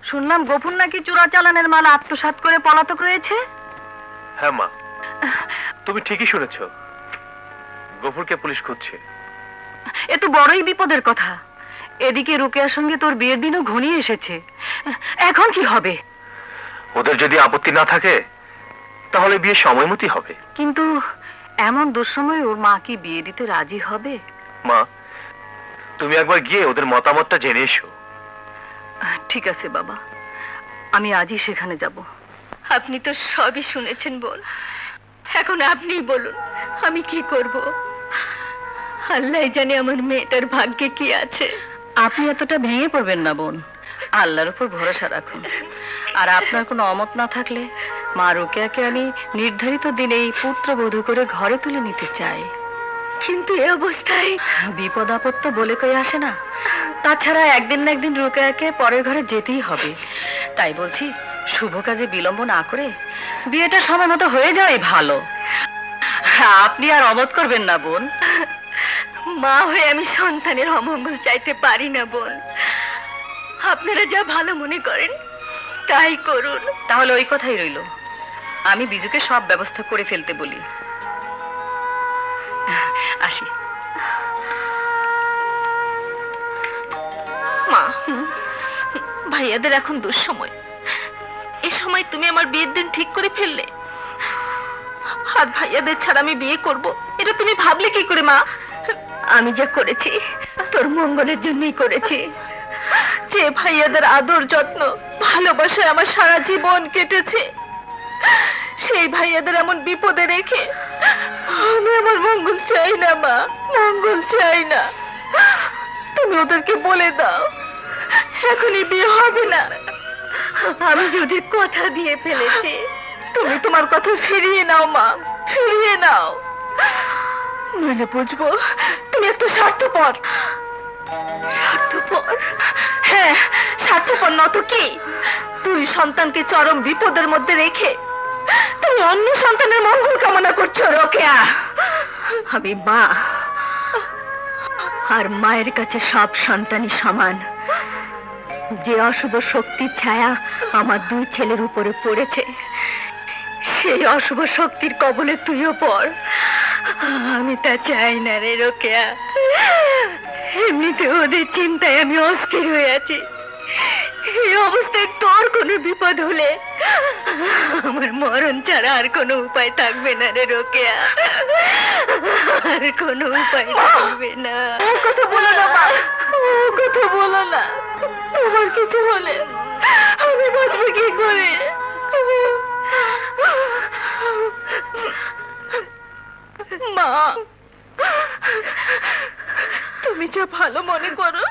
শুনলাম গোপুর নাকি চোরাচালানের মাল আত্মসাৎ করে পলাতক রয়েছে। হ্যাঁ মা, তুমি ঠিকই শুনেছ, গফুরকে পুলিশ খুঁজছে। এ তো বড়ই বিপদের কথা। এদিকে রোকেয়ার সঙ্গে তোর বিয়ের দিনও ঘনিয়ে এসেছে। এখন কি হবে? ওদের যদি আপত্তি না থাকে তাহলে বিয়ে সময়মতই হবে। কিন্তু এমন দুঃসময়ে ওর মা কি বিয়ে দিতে রাজি হবে? মা, তুমি একবার গিয়ে ওদের মতামতটা জেনে এসো। ঠিক আছে বাবা, আমি আজই সেখানে যাব। আপনি তো সবই শুনেছেন বোন, এখন আপনিই বলুন আমি কি করব। আল্লাহ জানে আমার মেয়েটার ভাগ্যে কি আছে। আপনি এতটা ভেঙে পড়বেন না বোন, আল্লাহর উপর ভরসা রাখুন। আর আপনার কোনো অমত না থাকলে মা রোকেয়াকে আমি নির্ধারিত দিনেই পুত্রবধূ করে ঘরে তুলে নিতে চাই। কিন্তু এই অবস্থায় বিপদ আপদ তো বলে কই আসে না। তাছাড়া একদিন না একদিন রোকেয়াকে পরের ঘরে যেতেই হবে। তাই বলছি, শুভ কাজে বিলম্ব না করে বিয়েটা সময় মতো হয়ে যাওয়াই ভালো। আপনি আর অমত করবেন না বোন। মা হয়ে আমি সন্তানের অমঙ্গল চাইতে পারি না বোন। আপনারা যা ভালো মনে করেন তাই করুন। তাহলে ওই কথাই রইল, আমি বিজুকে সব ব্যবস্থা করে ফেলতে বলি। আসি। মা, ভাইয়াদের এখন দুঃসময়। এই সময় তুমি আমার বিয়ের দিন ঠিক করে ফেললে। আর ভাইয়াদের ছাড়া আমি বিয়ে করব এটা তুমি ভাবলে কি করে মা? আমি যা করেছি তোর মঙ্গলের জন্যই করেছি। যে ভাইয়াদের আদর যত্ন ভালোবাসায় আমার সারা জীবন কেটেছে, সেই ভাইয়াদের এমন বিপদে রেখে আমি আমার মঙ্গল চাই না মা, মঙ্গল চাই না। তুমি ওদেরকে বলে দাও এখনই বিয়ে হবে না। আমি যদি কথা দিয়ে ফেলেছি, তুমি তোমার কথা ফিরিয়ে নাও মা, ফিরিয়ে নাও। নইলে বুঝবো তুমি একটু স্বার্থপর। স্বার্থপর? হ্যাঁ, স্বার্থপর নত কি? তুই সন্তানকে চরম বিপদের মধ্যে রেখে তুমি অন্য সন্তানের মঙ্গল কামনা করছো রোকেয়া। আমি মা, আর মায়ের কাছে সব সন্তানই সমান। যে অশুভ শক্তির ছায়া আমার দুই ছেলের উপরে পড়েছে, সেই অশুভ শক্তির কবলে তুইও পড়। আমি তা চাই না রে রোকেয়া। এমনিতে ওদের চিন্তায় আমি অস্থির হয়ে আছি। এই অবস্থায় তোর কোনো বিপদ হলে আমার মরণ ছাড়া আর কোনো উপায় থাকবে না রে রোকেয়া, আর কোনো উপায় থাকবে না। ও কথা বলো না মা, ও কথা বলো না। তোমার কিছু হলে আমি বাঁচবো কি করে? মা, তুমি যা ভালো মনে করো